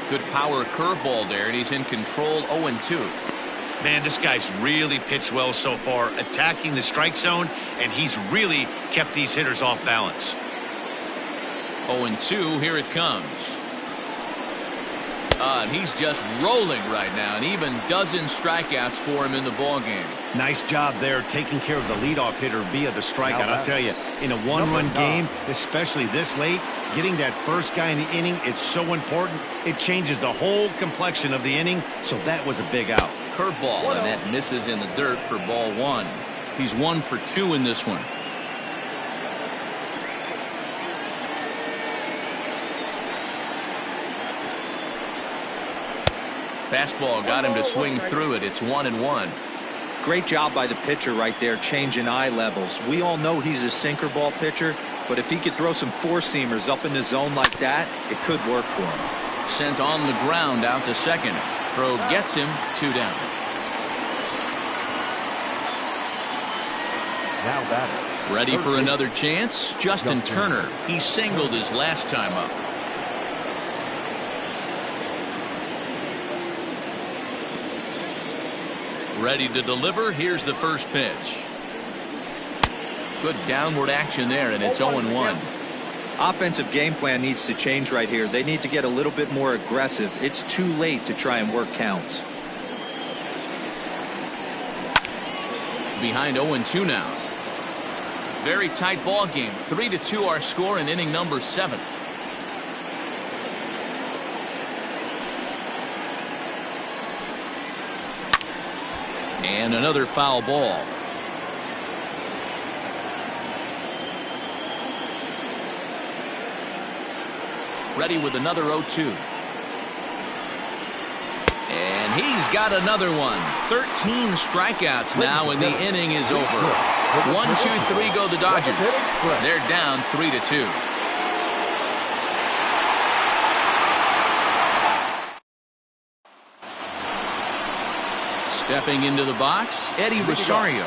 Good power curveball there, and he's in control. 0-2. Man, this guy's really pitched well so far, attacking the strike zone, and he's really kept these hitters off balance. 0-2, here it comes. And he's just rolling right now, and even dozen strikeouts for him in the ballgame. Nice job there taking care of the leadoff hitter via the strikeout. I'll tell you, in a one-run game, especially this late, getting that first guy in the inning is so important. It changes the whole complexion of the inning, so that was a big out. Curveball, and that misses in the dirt for ball one. He's 1 for 2 in this one. Fastball got him to swing through it. It's 1-1. Great job by the pitcher right there, changing eye levels. We all know he's a sinker ball pitcher, but if he could throw some four-seamers up in the zone like that, it could work for him. Sent on the ground out to second. Throw gets him 2 down. Now batting. Ready for another chance? Justin Turner. He singled his last time up. Ready to deliver. Here's the first pitch. Good downward action there, and it's 0-1. Offensive game plan needs to change right here. They need to get a little bit more aggressive. It's too late to try and work counts. Behind 0-2 now. Very tight ball game. 3-2 our score in inning number 7. And another foul ball. Ready with another 0-2. And he's got another one. 13 strikeouts now, and the inning is over. 1-2-3 go the Dodgers. They're down 3-2. Stepping into the box, Eddie Rosario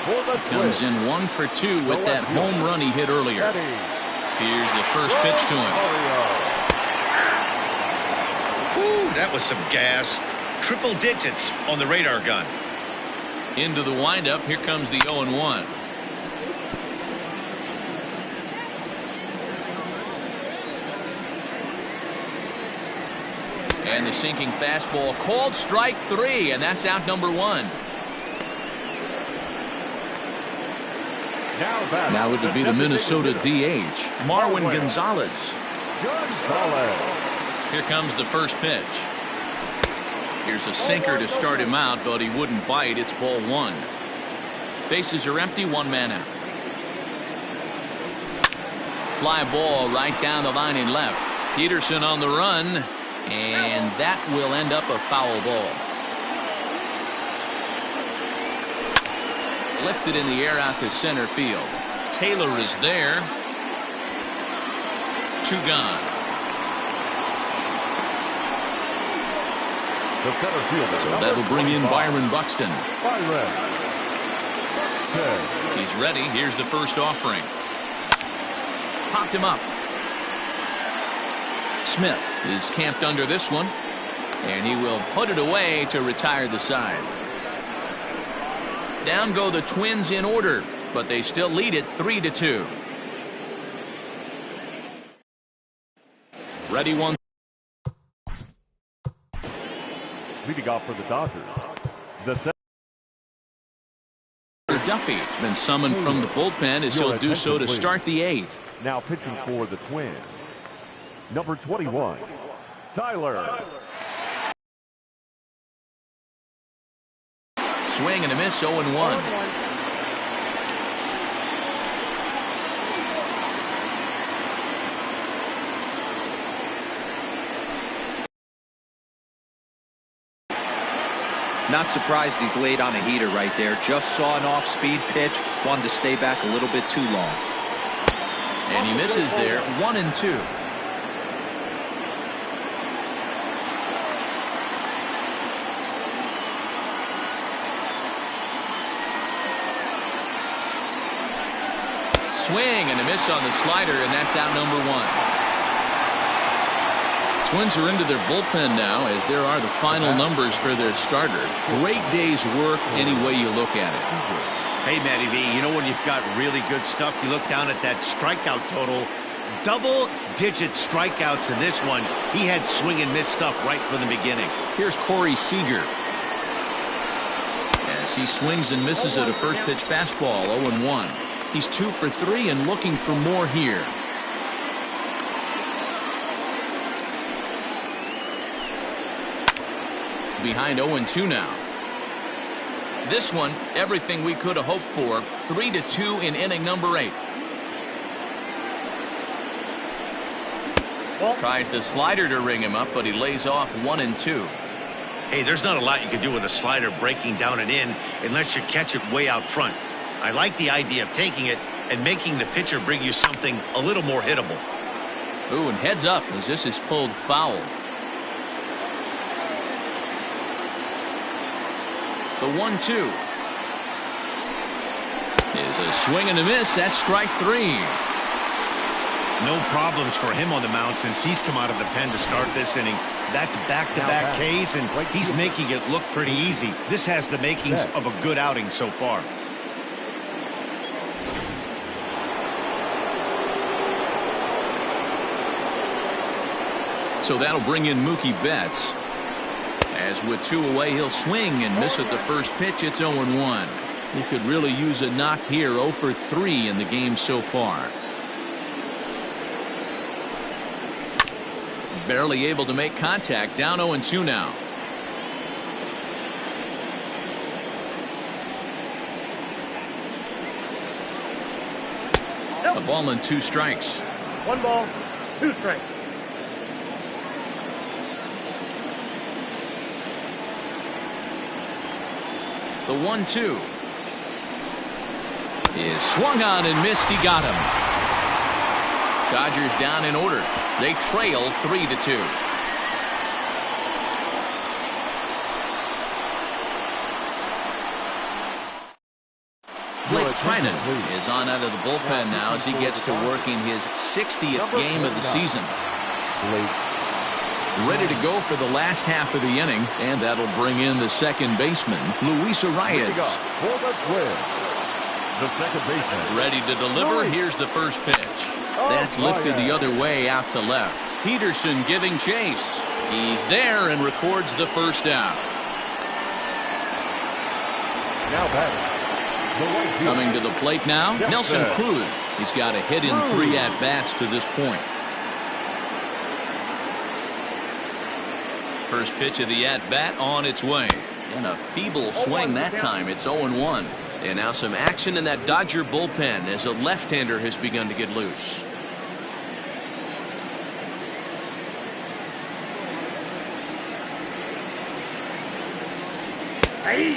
comes in 1 for 2 with that home run he hit earlier. Here's the first pitch to him. Ooh, that was some gas. Triple digits on the radar gun. Into the windup. Here comes the 0-1. And the sinking fastball called strike 3, and that's out number 1. Now it would be the Minnesota DH, Marwin Gonzalez. Here comes the first pitch. Here's a sinker to start him out, but he wouldn't bite. It's ball 1. Bases are empty, 1 man out. Fly ball right down the line in left. Peterson on the run. And that will end up a foul ball. Lifted in the air out to center field. Taylor is there. 2 gone. So that'll bring in Byron Buxton. He's ready. Here's the first offering. Popped him up. Smith is camped under this one, and he will put it away to retire the side. Down go the Twins in order, but they still lead it 3-2. Ready 1. Leading off for the Dodgers, Duffy has been summoned from the bullpen as he'll do so to start the 8th. Now pitching for the Twins, number 21, Tyler. Swing and a miss, 0-1. Not surprised he's laid on a heater right there. Just saw an off-speed pitch, wanted to stay back a little bit too long. And he misses there, 1-2. Swing and a miss on the slider, and that's out number 1. Twins are into their bullpen now as there are the final numbers for their starter. Great day's work any way you look at it. Hey, Matty V, you know when you've got really good stuff, you look down at that strikeout total, Double-digit strikeouts in this one. He had swing and miss stuff right from the beginning. Here's Corey Seager. As he swings and misses at a first pitch fastball, 0-1. He's 2 for 3 and looking for more here. Behind 0-2 now. This one, everything we could have hoped for. 3-2 in inning number 8. Tries the slider to ring him up, but he lays off 1-2. Hey, there's not a lot you can do with a slider breaking down and in unless you catch it way out front. I like the idea of taking it and making the pitcher bring you something a little more hittable. Ooh, and heads up as this is pulled foul. The 1-2 is a swing and a miss. That's strike 3. No problems for him on the mound since he's come out of the pen to start this inning. That's back-to-back Ks, and he's making it look pretty easy. This has the makings of a good outing so far. So that'll bring in Mookie Betts. As with 2 away, he'll swing and miss at the first pitch. It's 0-1. He could really use a knock here. 0 for 3 in the game so far. Barely able to make contact. Down 0-2 now. A ball and 2 strikes. 1 ball, 2 strikes. The 1-2 is swung on and missed. He got him. Dodgers down in order. They trail 3-2. Blake Treinen is on out of the bullpen now as he gets to work in his 60th game of the season. Ready to go for the last half of the inning, and that'll bring in the second baseman, Luis Arias. The second baseman. Ready to deliver. Here's the first pitch. That's lifted the other way out to left. Peterson giving chase. He's there and records the first out. Now batting. Coming to the plate now, Nelson Cruz. He's got a hit in 3 at-bats to this point. First pitch of the at-bat on its way. And a feeble swing that time. It's 0-1. And now some action in that Dodger bullpen as a left-hander has begun to get loose.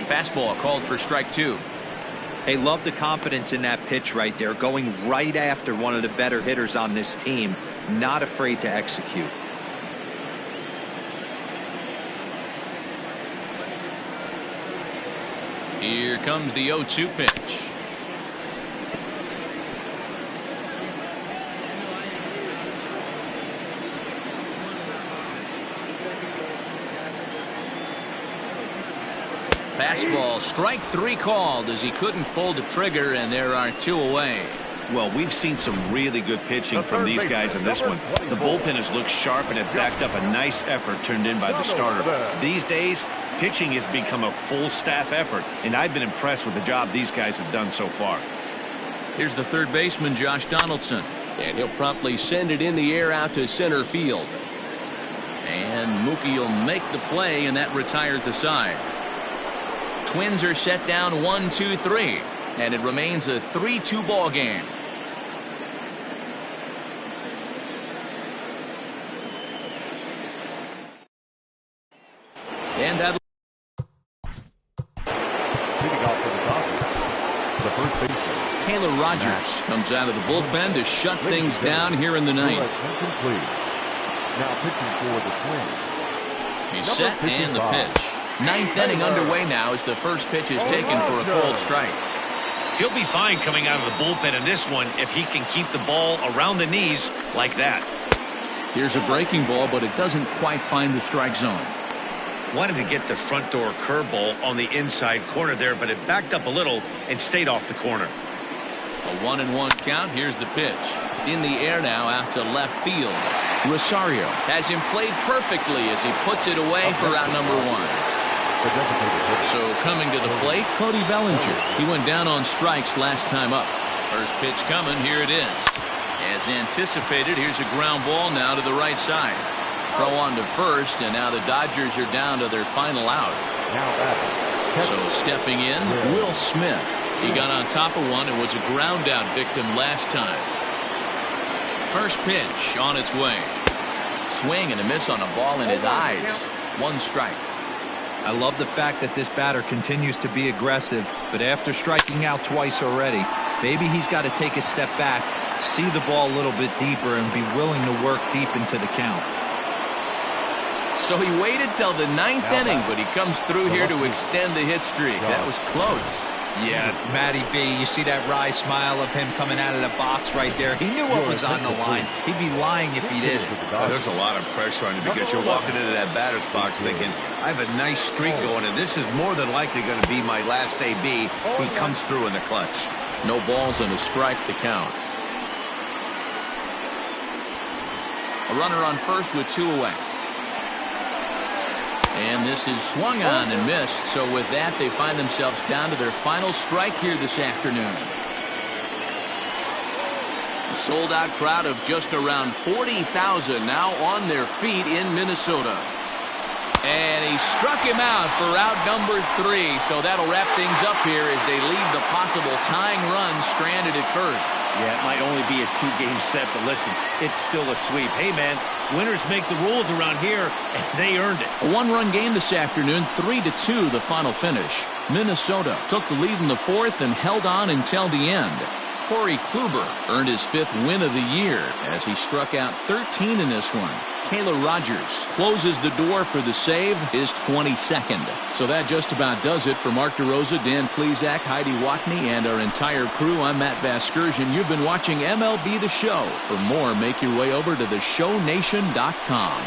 Fastball called for strike 2. Hey, love the confidence in that pitch right there. Going right after one of the better hitters on this team. Not afraid to execute. Here comes the 0-2 pitch. Fastball, strike 3 called as he couldn't pull the trigger, and there are 2 away. Well, we've seen some really good pitching from these guys in this one. The bullpen has looked sharp and have backed up a nice effort turned in by the starter. These days, pitching has become a full staff effort, and I've been impressed with the job these guys have done so far. Here's the third baseman, Josh Donaldson, and he'll promptly send it in the air out to center field. And Mookie will make the play, and that retires the side. Twins are set down 1-2-3, and it remains a 3-2 ball game. And that Leading off for the Dodgers, the first baseman, Taylor Rogers comes out of the bullpen to shut things down here in the ninth. Now pitching for the Twins. He's set and the pitch. Ninth inning underway now as the first pitch is taken for a cold strike. He'll be fine coming out of the bullpen in this one if he can keep the ball around the knees like that. Here's a breaking ball, but it doesn't quite find the strike zone. Wanted to get the front door curveball on the inside corner there, but it backed up a little and stayed off the corner. A 1-1 count. Here's the pitch. In the air now out to left field. Rosario has him played perfectly as he puts it away for out number 1. So coming to the plate, Cody Bellinger. He went down on strikes last time up. First pitch coming. Here it is. As anticipated, here's a ground ball now to the right side. Throw on to first, and now the Dodgers are down to their final out. So stepping in, Will Smith. He got on top of one and was a ground out victim last time. First pitch on its way. Swing and a miss on a ball in his eyes. 1 strike. I love the fact that this batter continues to be aggressive, but after striking out twice already, maybe he's got to take a step back, see the ball a little bit deeper, and be willing to work deep into the count. So he waited till the 9th inning, but he comes through here to extend the hit streak. That was close. Yeah, Matty B, you see that wry smile of him coming out of the box right there. He knew what was on the line. He'd be lying if he didn't. There's a lot of pressure on you because you're walking into that batter's box thinking, I have a nice streak going, and this is more than likely going to be my last AB. He comes through in the clutch. No balls and a strike to count. A runner on first with 2 away. And this is swung on and missed. So with that, they find themselves down to their final strike here this afternoon. A sold-out crowd of just around 40,000 now on their feet in Minnesota. And he struck him out for out number 3. So that'll wrap things up here as they leave the possible tying run stranded at first. Yeah, it might only be a 2-game set, but listen, it's still a sweep. Hey, man, winners make the rules around here, and they earned it. A 1-run game this afternoon, 3-2 the final finish. Minnesota took the lead in the 4th and held on until the end. Corey Kluber earned his 5th win of the year as he struck out 13 in this one. Taylor Rogers closes the door for the save, his 22nd. So that just about does it for Mark DeRosa, Dan Plesac, Heidi Watney, and our entire crew. I'm Matt Vasgersian. You've been watching MLB The Show. For more, make your way over to theshownation.com.